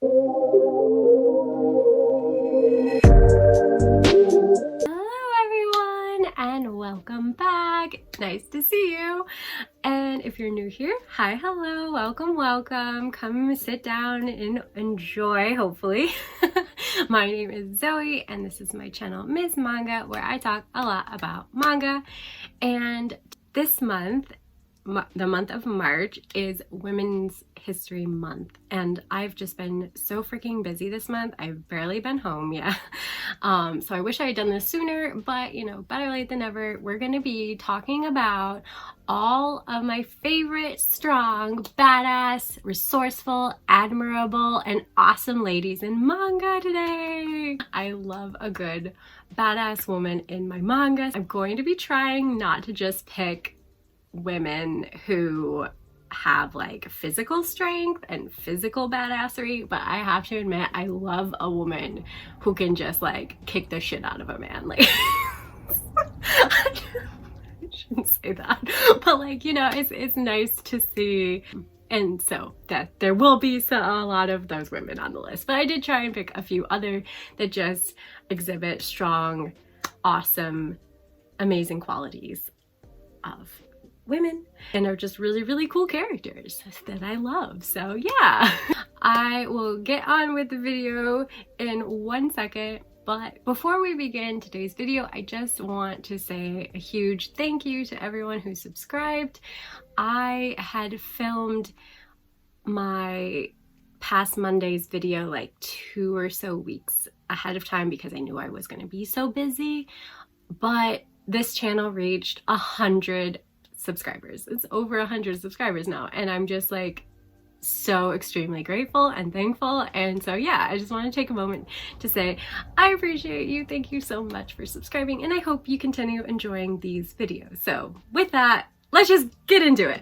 everyone, and welcome back. Nice to see you. And if you're new here, hi, hello, welcome. Come sit down and enjoy, hopefully. My name is Zoe, and this is my channel, Mizz Manga, where I talk a lot about manga. And this month, the month of March, is Women's History Month, and I've just been so freaking busy this month. I've barely been home yet. So I wish I had done this sooner, but you know, better late than never. We're gonna be talking about all of my favorite strong, badass, resourceful, admirable, and awesome ladies in manga today. I love a good badass woman in my manga. I'm going to be trying not to just pick women who have like physical strength and physical badassery, but I have to admit, I love a woman who can just like kick the shit out of a man. Like, I shouldn't say that, but like, you know, it's nice to see. And so that there will be a lot of those women on the list, but I did try and pick a few other that just exhibit strong, awesome, amazing qualities of women and are just really cool characters that I love. So yeah, I will get on with the video in 1 second. But before we begin today's video, I just want to say a huge thank you to everyone who subscribed. I had filmed my past Monday's video like 2 or so weeks ahead of time because I knew I was going to be so busy, but this channel reached 100 subscribers. It's over 100 subscribers now, and I'm just like so extremely grateful and thankful. And so yeah, I just want to take a moment to say I appreciate you. Thank you so much for subscribing, and I hope you continue enjoying these videos. So with that, let's just get into it.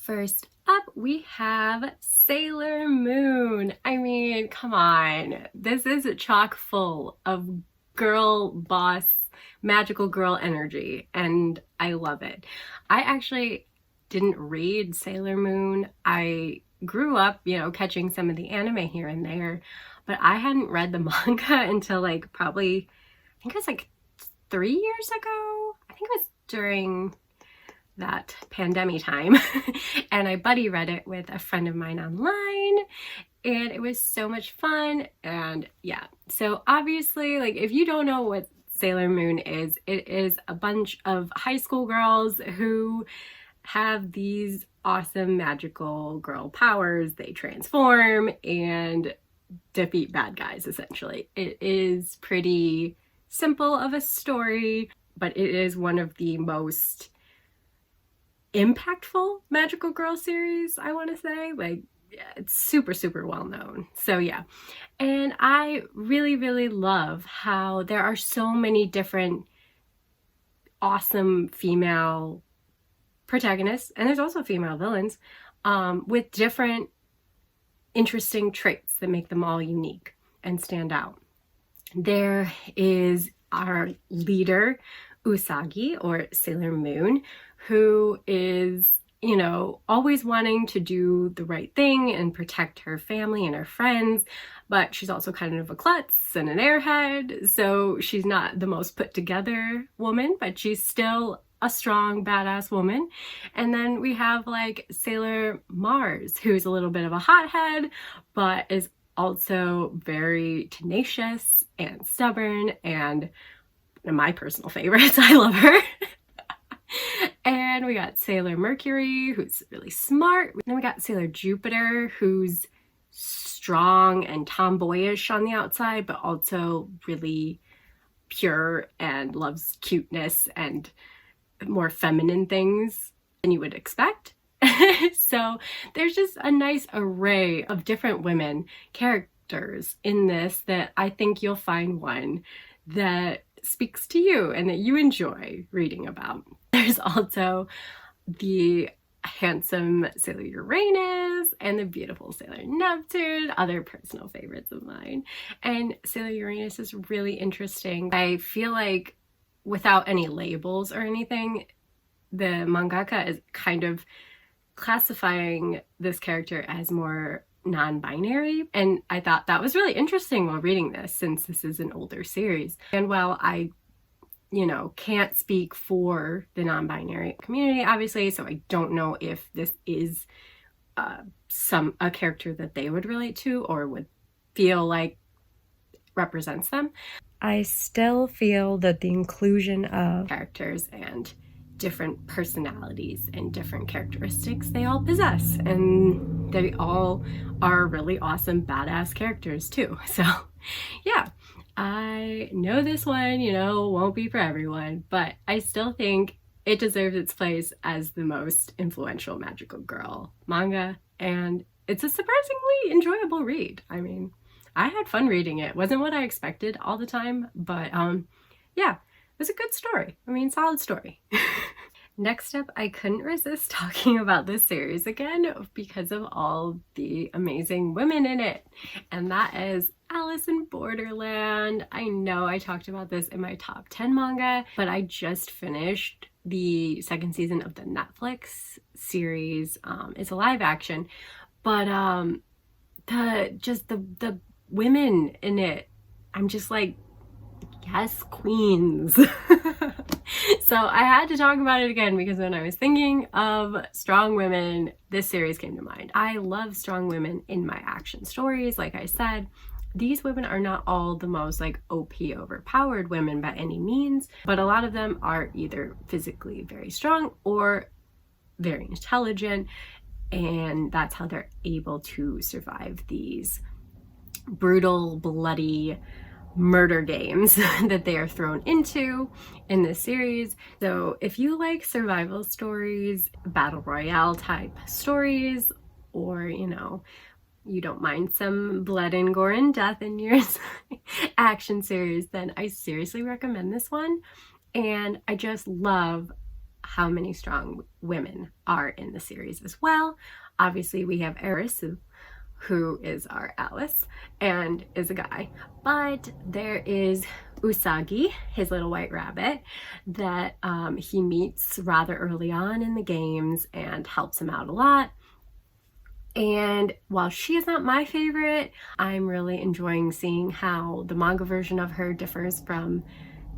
First up, we have Sailor Moon. I mean, come on, this is chock full of girl boss, magical girl energy, and I love it. I actually didn't read Sailor Moon. I grew up, you know, catching some of the anime here and there, but I hadn't read the manga until like probably, I think it was like 3 years ago. I think it was during that pandemic time. And I buddy read it with a friend of mine online, and it was so much fun. And yeah, so obviously, like, if you don't know what Sailor Moon is, it is a bunch of high school girls who have these awesome magical girl powers. They transform and defeat bad guys, essentially. It is pretty simple of a story, but it is one of the most impactful magical girl series, I want to say. Like, yeah, it's super well known. So yeah, and I really love how there are so many different awesome female protagonists, and there's also female villains with different interesting traits that make them all unique and stand out. There is our leader, Usagi, or Sailor Moon, who is, you know, always wanting to do the right thing and protect her family and her friends, but she's also kind of a klutz and an airhead, so she's not the most put together woman, but she's still a strong, badass woman. And then we have like Sailor Mars, who's a little bit of a hothead, but is also very tenacious and stubborn, and one of my personal favorites. I love her. And we got Sailor Mercury, who's really smart. Then we got Sailor Jupiter, who's strong and tomboyish on the outside, but also really pure and loves cuteness and more feminine things than you would expect. So there's just a nice array of different women characters in this that I think you'll find one that speaks to you and that you enjoy reading about. There's also the handsome Sailor Uranus and the beautiful Sailor Neptune, other personal favorites of mine. And Sailor Uranus is really interesting. I feel like without any labels or anything, the mangaka is kind of classifying this character as more non-binary, and I thought that was really interesting while reading this, since this is an older series. And while I can't speak for the non-binary community, obviously, so I don't know if this is a character that they would relate to or would feel like represents them. I still feel that the inclusion of characters and different personalities and different characteristics they all possess, and they all are really awesome badass characters too. So yeah, I know this one, won't be for everyone, but I still think it deserves its place as the most influential magical girl manga, and it's a surprisingly enjoyable read. I mean, I had fun reading it. Wasn't what I expected all the time, but yeah, it was a good story. I mean, solid story. Next up, I couldn't resist talking about this series again because of all the amazing women in it, and that is Alice in Borderland. I know I talked about this in my top 10 manga, but I just finished the second season of the Netflix series. It's a live action, but the women in it, I'm just like, yes, queens. So I had to talk about it again because when I was thinking of strong women, this series came to mind. I love strong women in my action stories. Like I said, these women are not all the most like OP overpowered women by any means, but a lot of them are either physically very strong or very intelligent, and that's how they're able to survive these brutal, bloody murder games that they are thrown into in this series. So if you like survival stories, battle royale type stories, or you don't mind some blood and gore and death in your action series, then I seriously recommend this one. And I just love how many strong women are in the series as well. Obviously we have Arisu, who is our Alice and is a guy, but there is Usagi, his little white rabbit, that he meets rather early on in the games and helps him out a lot. And while she is not my favorite, I'm really enjoying seeing how the manga version of her differs from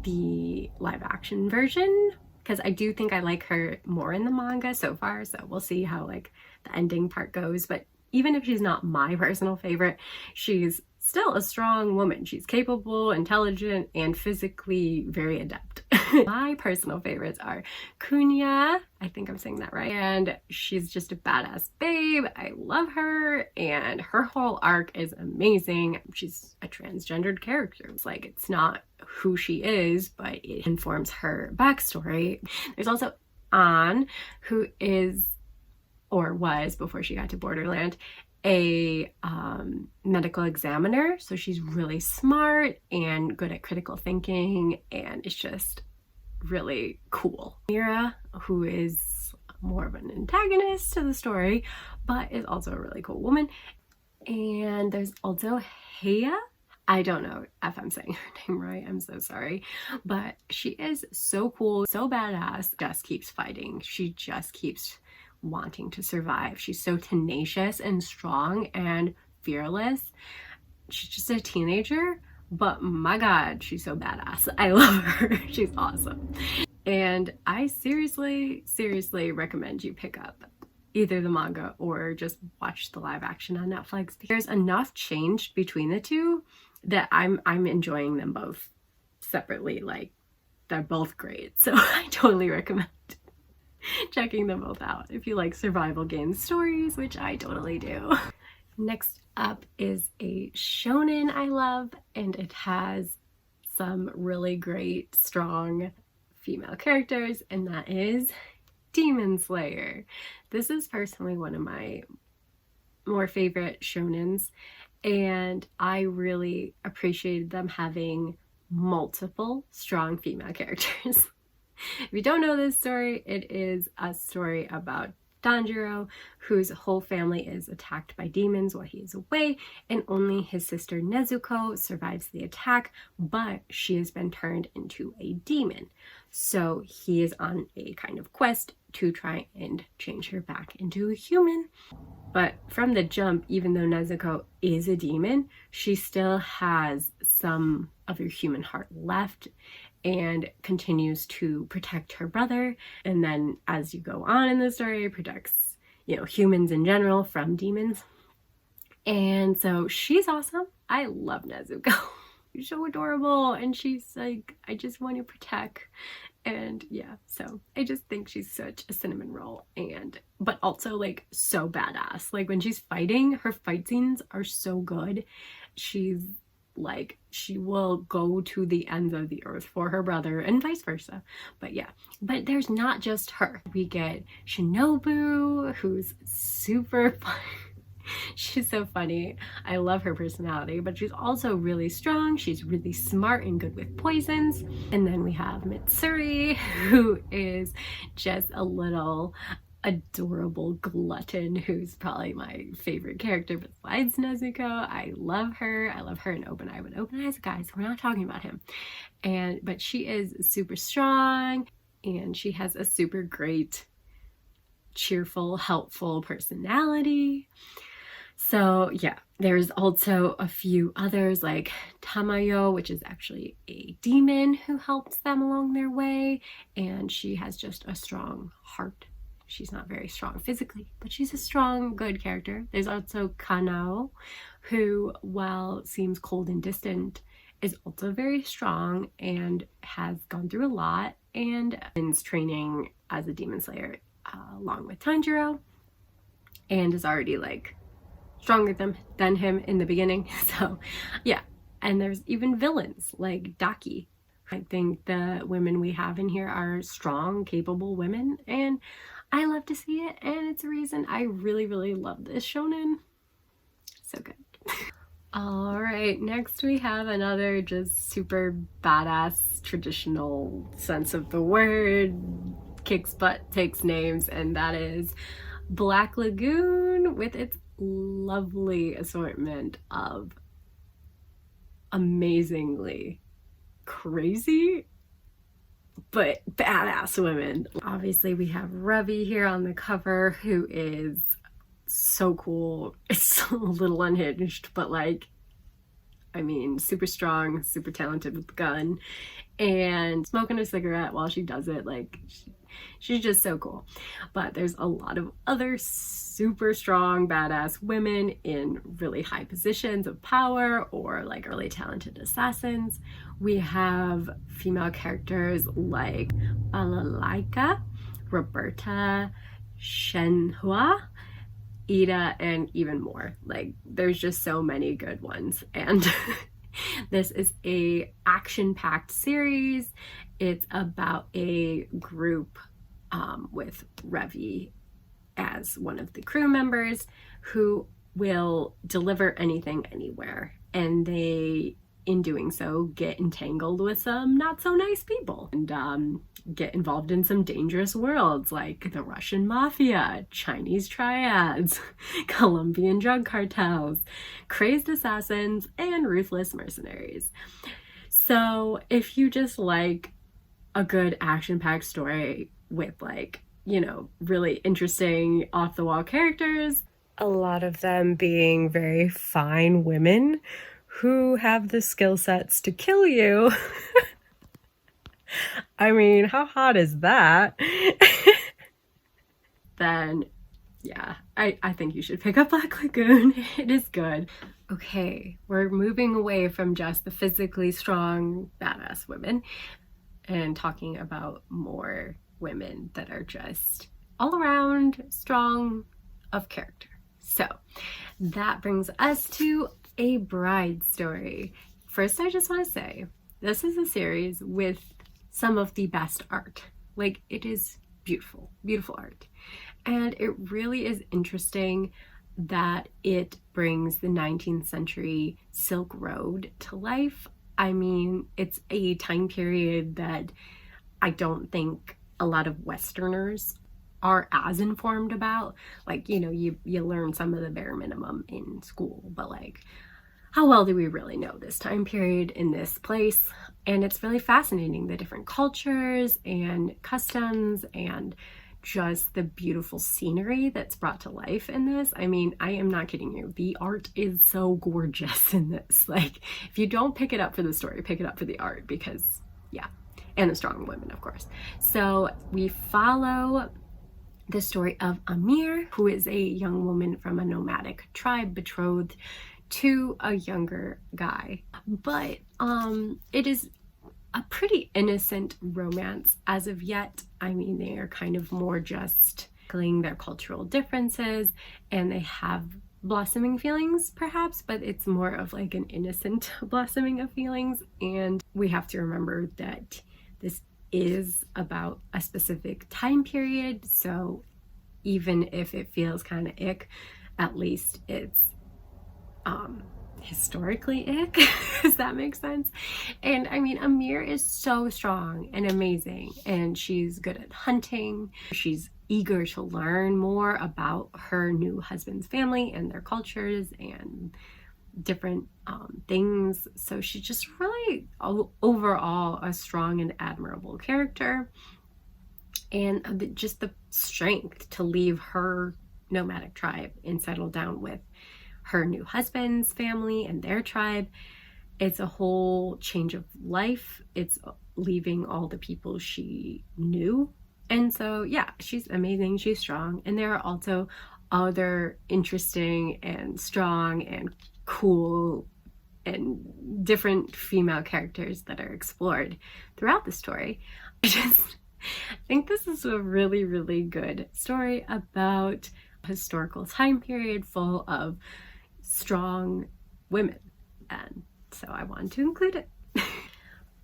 the live action version, because I do think I like her more in the manga so far, so we'll see how like the ending part goes. But even if she's not my personal favorite, she's still a strong woman. She's capable, intelligent, and physically very adept. My personal favorites are Kunya, I think I'm saying that right, and she's just a badass babe. I love her, and her whole arc is amazing. She's a transgendered character. It's like, it's not who she is, but it informs her backstory. There's also An, who is, or was before she got to Borderland, a medical examiner. So she's really smart and good at critical thinking, and it's just really cool. Mira, who is more of an antagonist to the story, but is also a really cool woman. And there's also Heya. I don't know if I'm saying her name right, I'm so sorry, but she is so cool, so badass, just keeps fighting. She just keeps wanting to survive. She's so tenacious and strong and fearless. She's just a teenager, but my god, she's so badass. I love her. She's awesome. And I seriously recommend you pick up either the manga or just watch the live action on Netflix. There's enough change between the two that I'm enjoying them both separately. Like, they're both great, so I totally recommend checking them both out if you like survival game stories, which I totally do. Next up is a shonen I love, and it has some really great strong female characters, and that is Demon Slayer. This is personally one of my more favorite shonens, and I really appreciated them having multiple strong female characters. If you don't know this story, it is a story about Tanjiro, whose whole family is attacked by demons while he is away, and only his sister Nezuko survives the attack, but she has been turned into a demon. So he is on a kind of quest to try and change her back into a human. But from the jump, even though Nezuko is a demon, she still has some of her human heart left and continues to protect her brother. And then as you go on in the story, protects, humans in general from demons. And so she's awesome. I love Nezuko. She's so adorable. And she's like, I just want to protect. And yeah, so I just think she's such a cinnamon roll, but also like so badass. Like when she's fighting, her fight scenes are so good. She's like, she will go to the ends of the earth for her brother and vice versa. But yeah, but there's not just her. We get Shinobu, who's super fun. She's so funny. I love her personality, but she's also really strong. She's really smart and good with poisons. And then we have Mitsuri, who is just a little adorable glutton, who's probably my favorite character besides Nezuko. I love her. I love her in Open Eye with Open Eyes. Guys, we're not talking about him. But she is super strong, and she has a super great, cheerful, helpful personality. So yeah, there's also a few others like Tamayo, which is actually a demon who helps them along their way, and she has just a strong heart. She's not very strong physically, but she's a strong, good character. There's also Kanao, who, while seems cold and distant, is also very strong and has gone through a lot and is training as a demon slayer along with Tanjiro, and is already like stronger than him in the beginning. So yeah, and there's even villains like Daki. I think the women we have in here are strong, capable women, and I love to see it, and it's a reason I really, really love this shonen. So good. All right, next we have another just super badass traditional sense of the word, kicks butt, takes names, and that is Black Lagoon, with its lovely assortment of amazingly crazy but badass women. Obviously we have Ravi here on the cover, who is so cool. It's a little unhinged, but like, I mean, super strong, super talented with the gun, and smoking a cigarette while she does it. Like, she's just so cool. But there's a lot of other super strong, badass women in really high positions of power or like really talented assassins. We have female characters like Balalaika, Roberta, Shenhua, Ida, and even more. Like, there's just so many good ones. And this is a action-packed series. It's about a group with Ravi as one of the crew members who will deliver anything anywhere, and they, in doing so, get entangled with some not so nice people and get involved in some dangerous worlds like the Russian mafia, Chinese triads, Colombian drug cartels, crazed assassins, and ruthless mercenaries. So if you just like a good action-packed story with like, really interesting off-the-wall characters, a lot of them being very fine women who have the skill sets to kill you. I mean, how hot is that? Then yeah, I think you should pick up Black Lagoon. It is good. Okay, we're moving away from just the physically strong, badass women and talking about more women that are just all around strong of character. So that brings us to A Bride Story. First, I just want to say, this is a series with some of the best art. Like, it is beautiful, beautiful art. And it really is interesting that it brings the 19th century Silk Road to life. I mean, it's a time period that I don't think a lot of Westerners are as informed about. Like, you know, you learn some of the bare minimum in school, but like, how well do we really know this time period in this place? And it's really fascinating, the different cultures and customs and just the beautiful scenery that's brought to life in this. I mean, I am not kidding you. The art is so gorgeous in this. Like, if you don't pick it up for the story, pick it up for the art, because yeah, and the strong women, of course. So we follow the story of Amir, who is a young woman from a nomadic tribe betrothed to a younger guy. But it is a pretty innocent romance as of yet. I mean, they are kind of more just tackling their cultural differences, and they have blossoming feelings perhaps, but it's more of like an innocent blossoming of feelings. And we have to remember that this is about a specific time period, so even if it feels kind of ick, at least it's historically ick. Does that make sense? And I mean, Amir is so strong and amazing, and she's good at hunting. She's eager to learn more about her new husband's family and their cultures and different things. So she's just really overall a strong and admirable character, and just the strength to leave her nomadic tribe and settle down with her new husband's family and their tribe. It's a whole change of life. It's leaving all the people she knew. And so yeah, she's amazing, she's strong. And there are also other interesting and strong and cool and different female characters that are explored throughout the story. I think this is a really, really good story about a historical time period full of strong women, and so I wanted to include it.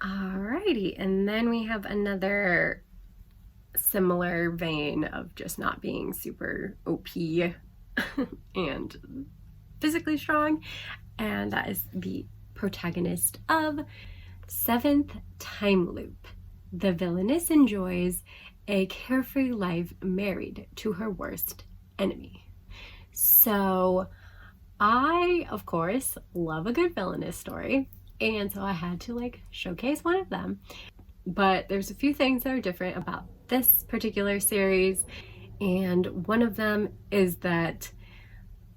Alrighty, and then we have another similar vein of just not being super OP and physically strong, and that is the protagonist of Seventh Time Loop. The villainess enjoys a carefree life married to her worst enemy. So I, of course, love a good villainous story, and so I had to like showcase one of them. But there's a few things that are different about this particular series, and one of them is that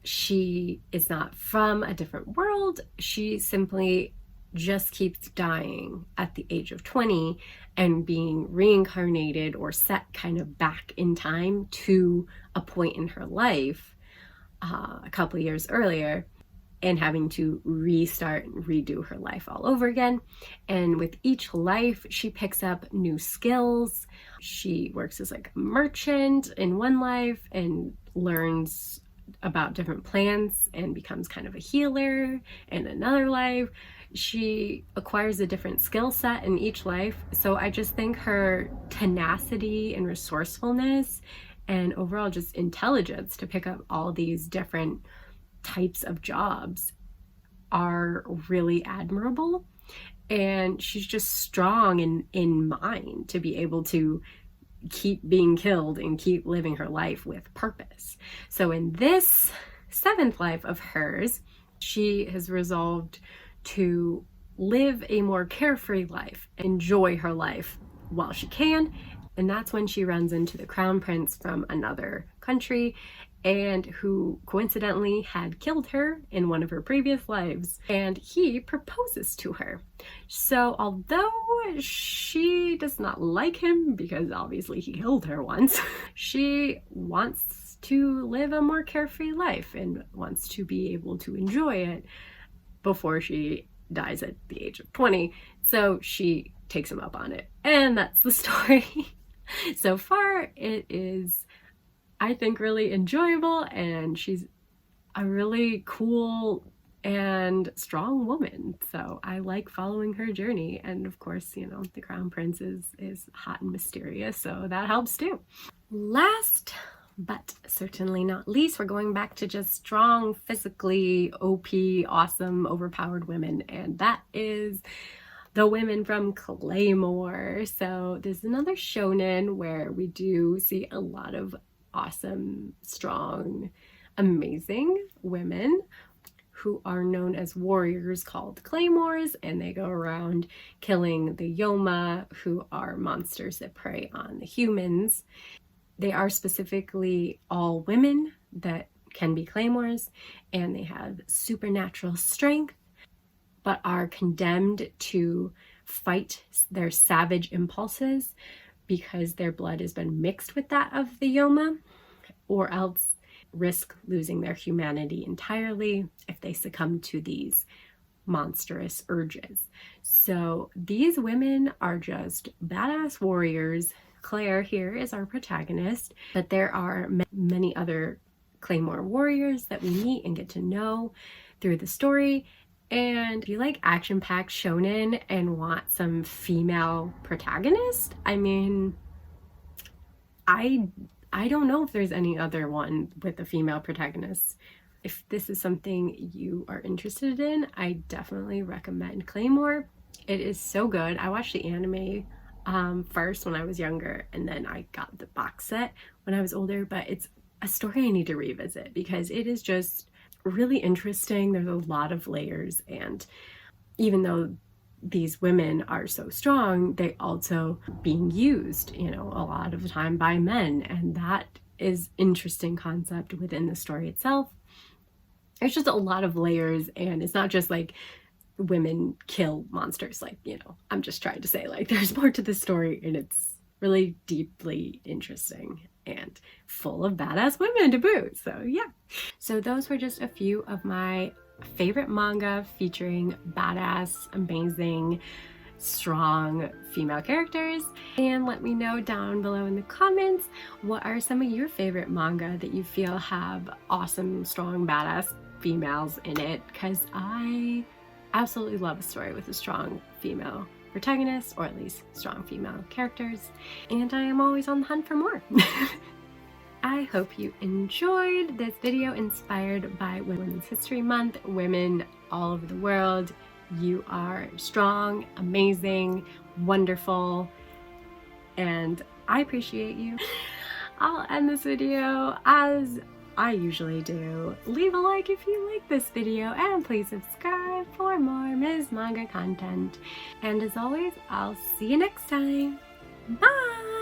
she is not from a different world. She simply just keeps dying at the age of 20 and being reincarnated or set kind of back in time to a point in her life a couple years earlier, and having to restart and redo her life all over again. And with each life, she picks up new skills. She works as like a merchant in one life and learns about different plants and becomes kind of a healer in another life. She acquires a different skill set in each life. So I just think her tenacity and resourcefulness and overall just intelligence to pick up all these different types of jobs are really admirable. And she's just strong in mind to be able to keep being killed and keep living her life with purpose. So in this seventh life of hers, she has resolved to live a more carefree life, enjoy her life while she can. And that's when she runs into the crown prince from another country, and who coincidentally had killed her in one of her previous lives, and he proposes to her. So although she does not like him, because obviously he killed her once, she wants to live a more carefree life and wants to be able to enjoy it before she dies at the age of 20. So she takes him up on it, and that's the story. So far it is, I think, really enjoyable, and she's a really cool and strong woman. So I like following her journey. And of course, you know, the crown prince is hot and mysterious, so that helps too. Last but certainly not least, we're going back to just strong, physically OP, awesome, overpowered women, and that is the women from Claymore. So this is another shonen where we do see a lot of awesome, strong, amazing women who are known as warriors called Claymores, and they go around killing the Yoma, who are monsters that prey on the humans. They are specifically all women that can be Claymores, and they have supernatural strength, but are condemned to fight their savage impulses because their blood has been mixed with that of the Yoma, or else risk losing their humanity entirely if they succumb to these monstrous urges. So these women are just badass warriors. Claire here is our protagonist, but there are many other Claymore warriors that we meet and get to know through the story. And if you like action-packed shonen and want some female protagonist, I mean, I don't know if there's any other one with a female protagonist. If this is something you are interested in, I definitely recommend Claymore. It is so good. I watched the anime first when I was younger, and then I got the box set when I was older, but it's a story I need to revisit because it is just really interesting. There's a lot of layers, and even though these women are so strong, they also being used, you know, a lot of the time by men, and that is interesting concept within the story itself. There's just a lot of layers, and it's not just like women kill monsters, like, you know, I'm just trying to say, like, there's more to the story, and it's really deeply interesting and full of badass women to boot. So yeah, so those were just a few of my favorite manga featuring badass, amazing, strong female characters. And let me know down below in the comments, what are some of your favorite manga that you feel have awesome, strong, badass females in it? Because I absolutely love a story with a strong female protagonist, or at least strong female characters, and I am always on the hunt for more. I hope you enjoyed this video inspired by Women's History Month. Women all over the world, you are strong, amazing, wonderful, and I appreciate you. I'll end this video as I usually do. Leave a like if you like this video, and please subscribe for more Mizz Manga content. And as always, I'll see you next time. Bye!